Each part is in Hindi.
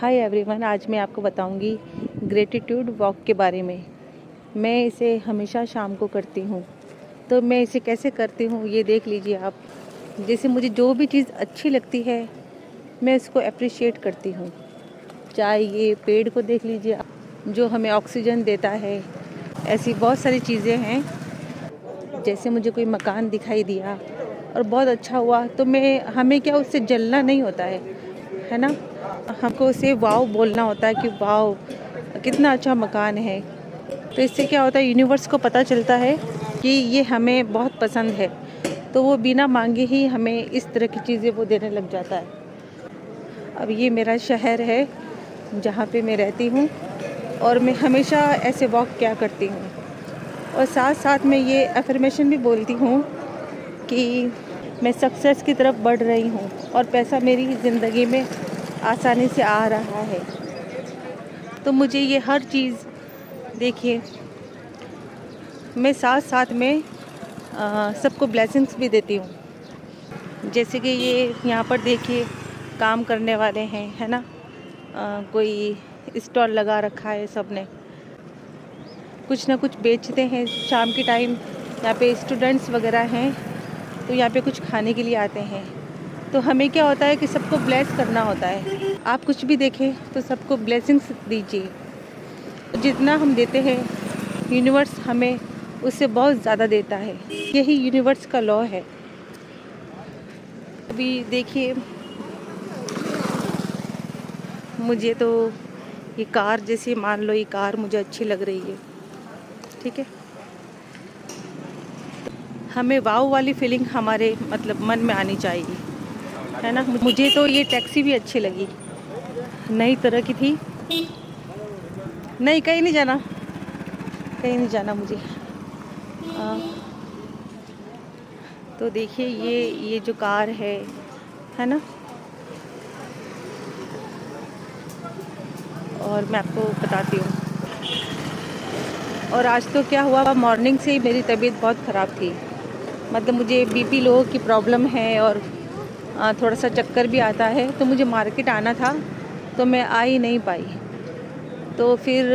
हाय एवरीवन, आज मैं आपको बताऊंगी ग्रेटिट्यूड वॉक के बारे में। मैं इसे हमेशा शाम को करती हूँ। तो मैं इसे कैसे करती हूँ ये देख लीजिए आप। जैसे मुझे जो भी चीज़ अच्छी लगती है मैं इसको अप्रिशिएट करती हूँ। चाहे ये पेड़ को देख लीजिए आप, जो हमें ऑक्सीजन देता है। ऐसी बहुत सारी चीज़ें हैं। जैसे मुझे कोई मकान दिखाई दिया और बहुत अच्छा हुआ तो हमें क्या उससे जलना नहीं होता है ना। हमको उसे वाव बोलना होता है कि वाव कितना अच्छा मकान है। तो इससे क्या होता है, यूनिवर्स को पता चलता है कि ये हमें बहुत पसंद है, तो वो बिना मांगे ही हमें इस तरह की चीज़ें वो देने लग जाता है। अब ये मेरा शहर है जहाँ पे मैं रहती हूँ और मैं हमेशा ऐसे वॉक क्या करती हूँ और साथ साथ में ये अफर्मेशन भी बोलती हूँ कि मैं सक्सेस की तरफ बढ़ रही हूँ और पैसा मेरी ज़िंदगी में आसानी से आ रहा है। तो मुझे ये हर चीज़ देखिए, मैं साथ साथ में सबको ब्लेसिंग्स भी देती हूँ। जैसे कि ये यहाँ पर देखिए काम करने वाले हैं, है ना। कोई स्टॉल लगा रखा है, सब ने कुछ ना कुछ बेचते हैं शाम के टाइम। यहाँ पे स्टूडेंट्स वगैरह हैं तो यहाँ पे कुछ खाने के लिए आते हैं। तो हमें क्या होता है कि सबको ब्लेस करना होता है। आप कुछ भी देखें तो सबको ब्लेसिंग्स दीजिए। जितना हम देते हैं यूनिवर्स हमें उससे बहुत ज़्यादा देता है। यही यूनिवर्स का लॉ है। अभी देखिए मुझे तो ये कार, जैसे मान लो ये कार मुझे अच्छी लग रही है, ठीक है। हमें वाव वाली फीलिंग हमारे मतलब मन में आनी चाहिए, है ना। मुझे तो ये टैक्सी भी अच्छी लगी, नई तरह की थी। नहीं, कहीं नहीं जाना, कहीं नहीं जाना मुझे। तो देखिए ये जो कार है ना। और मैं आपको बताती हूँ। और आज तो क्या हुआ, मॉर्निंग से ही मेरी तबीयत बहुत ख़राब थी। मतलब मुझे बीपी लो की प्रॉब्लम है और थोड़ा सा चक्कर भी आता है। तो मुझे मार्केट आना था तो मैं आ ही नहीं पाई। तो फिर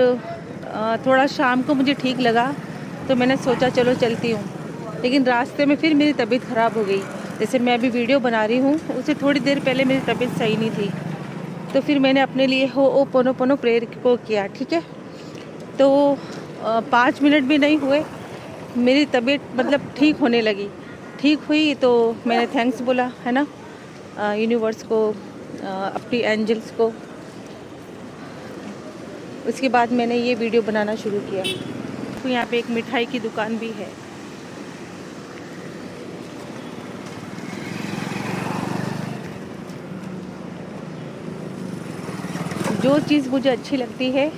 थोड़ा शाम को मुझे ठीक लगा तो मैंने सोचा चलो चलती हूँ। लेकिन रास्ते में फिर मेरी तबीयत ख़राब हो गई। जैसे मैं अभी वीडियो बना रही हूँ उससे थोड़ी देर पहले मेरी तबीयत सही नहीं थी। तो फिर मैंने अपने लिए होओपोनोपोनो प्रेयर को किया, ठीक है। तो 5 मिनट भी नहीं हुए मेरी तबीयत मतलब ठीक होने लगी। ठीक हुई तो मैंने थैंक्स बोला, है ना, यूनिवर्स को, अपनी एंजल्स को। उसके बाद मैंने ये वीडियो बनाना शुरू किया। तो यहाँ पे एक मिठाई की दुकान भी है। जो चीज़ मुझे अच्छी लगती है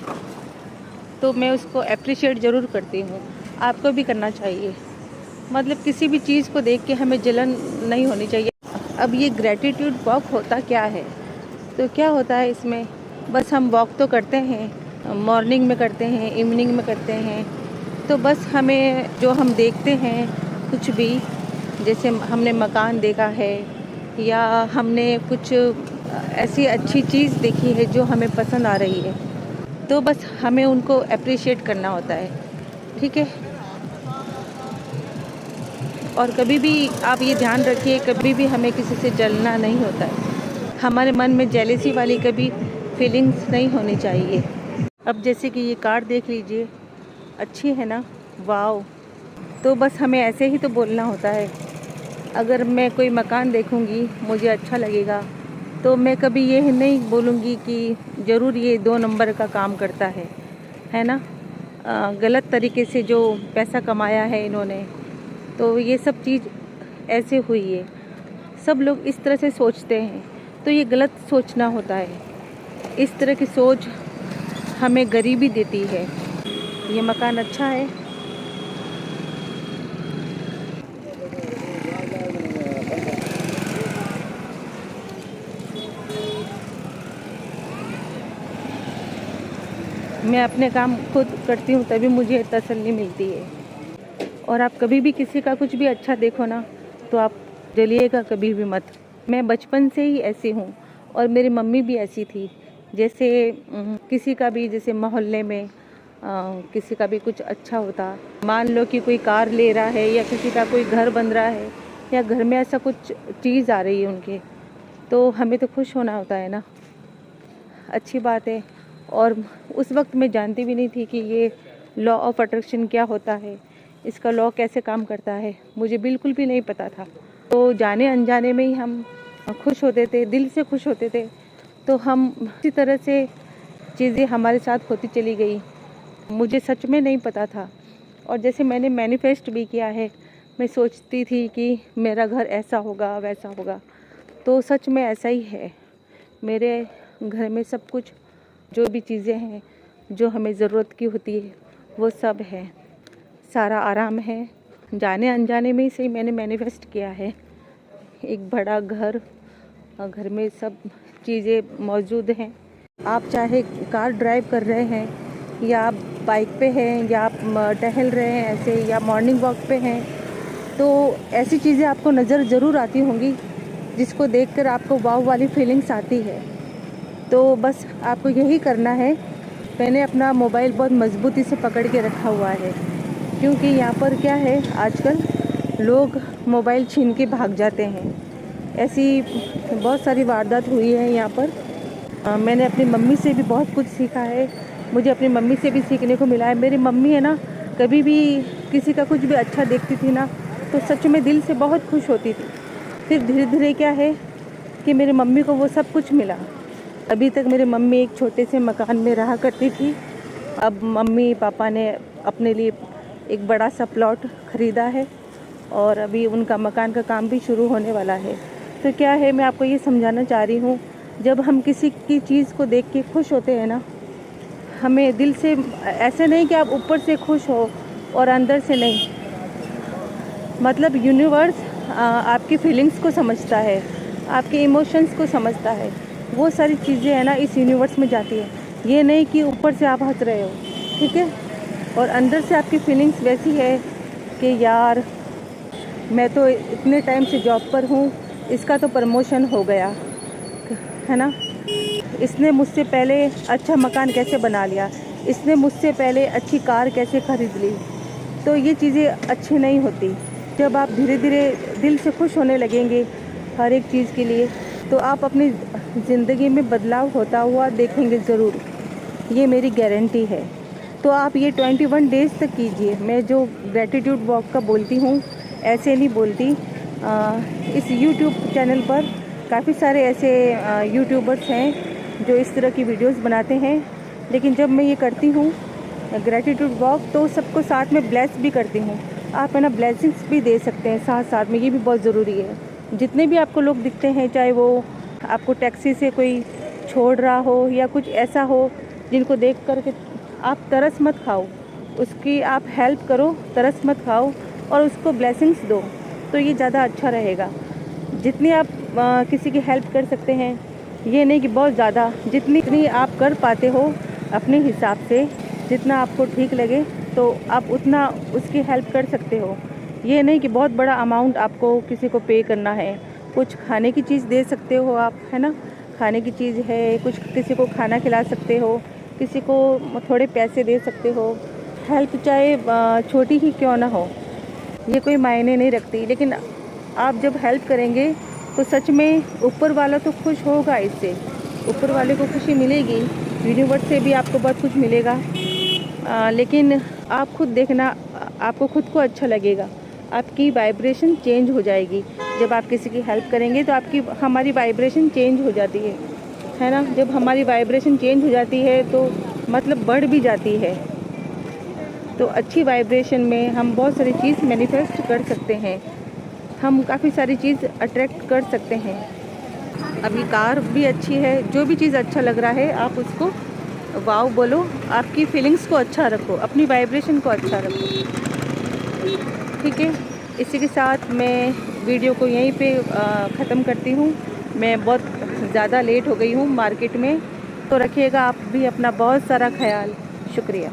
तो मैं उसको अप्रिशिएट ज़रूर करती हूँ। आपको भी करना चाहिए। मतलब किसी भी चीज़ को देख के हमें जलन नहीं होनी चाहिए। अब ये ग्रेटिट्यूड वॉक होता क्या है, तो क्या होता है इसमें, बस हम वॉक तो करते हैं, मॉर्निंग में करते हैं, इवनिंग में करते हैं। तो बस हमें जो हम देखते हैं कुछ भी, जैसे हमने मकान देखा है या हमने कुछ ऐसी अच्छी चीज़ देखी है जो हमें पसंद आ रही है, तो बस हमें उनको अप्रिशिएट करना होता है, ठीक है। और कभी भी आप ये ध्यान रखिए, कभी भी हमें किसी से जलना नहीं होता है। हमारे मन में जेलेसी वाली कभी फीलिंग्स नहीं होनी चाहिए। अब जैसे कि ये कार देख लीजिए, अच्छी है ना, वाव। तो बस हमें ऐसे ही तो बोलना होता है। अगर मैं कोई मकान देखूंगी मुझे अच्छा लगेगा तो मैं कभी ये नहीं बोलूँगी कि ज़रूर ये 2 नंबर का काम करता है ना। गलत तरीके से जो पैसा कमाया है इन्होंने, तो ये सब चीज़ ऐसे हुई है। सब लोग इस तरह से सोचते हैं तो ये गलत सोचना होता है। इस तरह की सोच हमें गरीबी देती है। ये मकान अच्छा है। मैं अपने काम खुद करती हूँ तभी मुझे तसल्ली मिलती है। और आप कभी भी किसी का कुछ भी अच्छा देखो ना तो आप जलिएगा कभी भी मत। मैं बचपन से ही ऐसी हूँ और मेरी मम्मी भी ऐसी थी जैसे किसी का भी जैसे मोहल्ले में किसी का भी कुछ अच्छा होता, मान लो कि कोई कार ले रहा है या किसी का कोई घर बन रहा है या घर में ऐसा कुछ चीज़ आ रही है उनके, तो हमें तो खुश होना होता है ना, अच्छी बात है। और उस वक्त मैं जानती भी नहीं थी कि ये लॉ ऑफ अट्रैक्शन क्या होता है, इसका लॉ कैसे काम करता है, मुझे बिल्कुल भी नहीं पता था। तो जाने अनजाने में ही हम खुश होते थे, दिल से खुश होते थे, तो हम इसी तरह से चीज़ें हमारे साथ होती चली गई। मुझे सच में नहीं पता था। और जैसे मैंने मैनिफेस्ट भी किया है, मैं सोचती थी कि मेरा घर ऐसा होगा वैसा होगा, तो सच में ऐसा ही है। मेरे घर में सब कुछ, जो भी चीज़ें हैं जो हमें ज़रूरत की होती है वो सब है, सारा आराम है। जाने अनजाने में से ही मैंने मैनिफेस्ट किया है एक बड़ा घर, और घर में सब चीज़ें मौजूद हैं। आप चाहे कार ड्राइव कर रहे हैं या आप बाइक पे हैं या आप टहल रहे हैं ऐसे, या मॉर्निंग वॉक पे हैं, तो ऐसी चीज़ें आपको नज़र ज़रूर आती होंगी जिसको देखकर आपको वाव वाली फीलिंग्स आती है। तो बस आपको यही करना है। मैंने अपना मोबाइल बहुत मज़बूती से पकड़ के रखा हुआ है, क्योंकि यहाँ पर क्या है, आजकल लोग मोबाइल छीन के भाग जाते हैं। ऐसी बहुत सारी वारदात हुई है यहाँ पर। मैंने अपनी मम्मी से भी बहुत कुछ सीखा है, मुझे अपनी मम्मी से भी सीखने को मिला है। मेरी मम्मी है ना, कभी भी किसी का कुछ भी अच्छा देखती थी ना, तो सच में दिल से बहुत खुश होती थी। फिर धीरे धीरे क्या है कि मेरी मम्मी को वो सब कुछ मिला। अभी तक मेरी मम्मी एक छोटे से मकान में रहा करती थी, अब मम्मी पापा ने अपने लिए एक बड़ा सा प्लॉट ख़रीदा है और अभी उनका मकान का काम भी शुरू होने वाला है। तो क्या है, मैं आपको ये समझाना चाह रही हूँ, जब हम किसी की चीज़ को देख के खुश होते हैं ना, हमें दिल से, ऐसे नहीं कि आप ऊपर से खुश हो और अंदर से नहीं, मतलब यूनिवर्स आपकी फीलिंग्स को समझता है, आपके इमोशंस को समझता है। वो सारी चीज़ें हैं ना इस यूनिवर्स में जाती है। ये नहीं कि ऊपर से आप हंस रहे हो, ठीक है, और अंदर से आपकी फीलिंग्स वैसी है कि यार मैं तो इतने टाइम से जॉब पर हूँ, इसका तो प्रमोशन हो गया है ना, इसने मुझसे पहले अच्छा मकान कैसे बना लिया, इसने मुझसे पहले अच्छी कार कैसे ख़रीद ली। तो ये चीज़ें अच्छी नहीं होती। जब आप धीरे धीरे दिल से खुश होने लगेंगे हर एक चीज़ के लिए, तो आप अपनी ज़िंदगी में बदलाव होता हुआ देखेंगे ज़रूर, ये मेरी गारंटी है। तो आप ये 21 डेज़ तक कीजिए। मैं जो ग्रैटिट्यूड वॉक का बोलती हूँ, ऐसे नहीं बोलती। इस यूट्यूब चैनल पर काफ़ी सारे ऐसे यूट्यूबर्स हैं जो इस तरह की वीडियोस बनाते हैं, लेकिन जब मैं ये करती हूँ ग्रैटिट्यूड वॉक, तो सबको साथ में ब्लेस भी करती हूँ। आप है ना ब्लेसिंग्स भी दे सकते हैं साथ साथ में, ये भी बहुत ज़रूरी है। जितने भी आपको लोग दिखते हैं, चाहे वो आपको टैक्सी से कोई छोड़ रहा हो या कुछ ऐसा हो जिनको देख कर के आप तरस मत खाओ, उसकी आप हेल्प करो, तरस मत खाओ और उसको ब्लेसिंग्स दो, तो ये ज़्यादा अच्छा रहेगा। जितनी आप किसी की हेल्प कर सकते हैं, ये नहीं कि बहुत ज़्यादा, जितनी आप कर पाते हो अपने हिसाब से, जितना आपको ठीक लगे तो आप उतना उसकी हेल्प कर सकते हो। ये नहीं कि बहुत बड़ा अमाउंट आपको किसी को पे करना है। कुछ खाने की चीज़ दे सकते हो आप, है ना, खाने की चीज़ है, कुछ किसी को खाना खिला सकते हो, किसी को थोड़े पैसे दे सकते हो। हेल्प चाहे छोटी ही क्यों ना हो, ये कोई मायने नहीं रखती, लेकिन आप जब हेल्प करेंगे तो सच में ऊपर वाला तो खुश होगा, इससे ऊपर वाले को खुशी मिलेगी, यूनिवर्स से भी आपको बहुत कुछ मिलेगा। लेकिन आप खुद देखना, आपको खुद को अच्छा लगेगा, आपकी वाइब्रेशन चेंज हो जाएगी। जब आप किसी की हेल्प करेंगे तो हमारी वाइब्रेशन चेंज हो जाती है ना। जब हमारी वाइब्रेशन चेंज हो जाती है तो मतलब बढ़ भी जाती है। तो अच्छी वाइब्रेशन में हम बहुत सारी चीज़ मैनिफेस्ट कर सकते हैं, हम काफ़ी सारी चीज़ अट्रैक्ट कर सकते हैं। अभी कार भी अच्छी है, जो भी चीज़ अच्छा लग रहा है आप उसको वाव बोलो, आपकी फीलिंग्स को अच्छा रखो, अपनी वाइब्रेशन को अच्छा रखो, ठीक है। इसी के साथ मैं वीडियो को यहीं पे ख़त्म करती हूँ। मैं बहुत ज़्यादा लेट हो गई हूँ मार्केट में, तो रखिएगा आप भी अपना बहुत सारा ख्याल। शुक्रिया।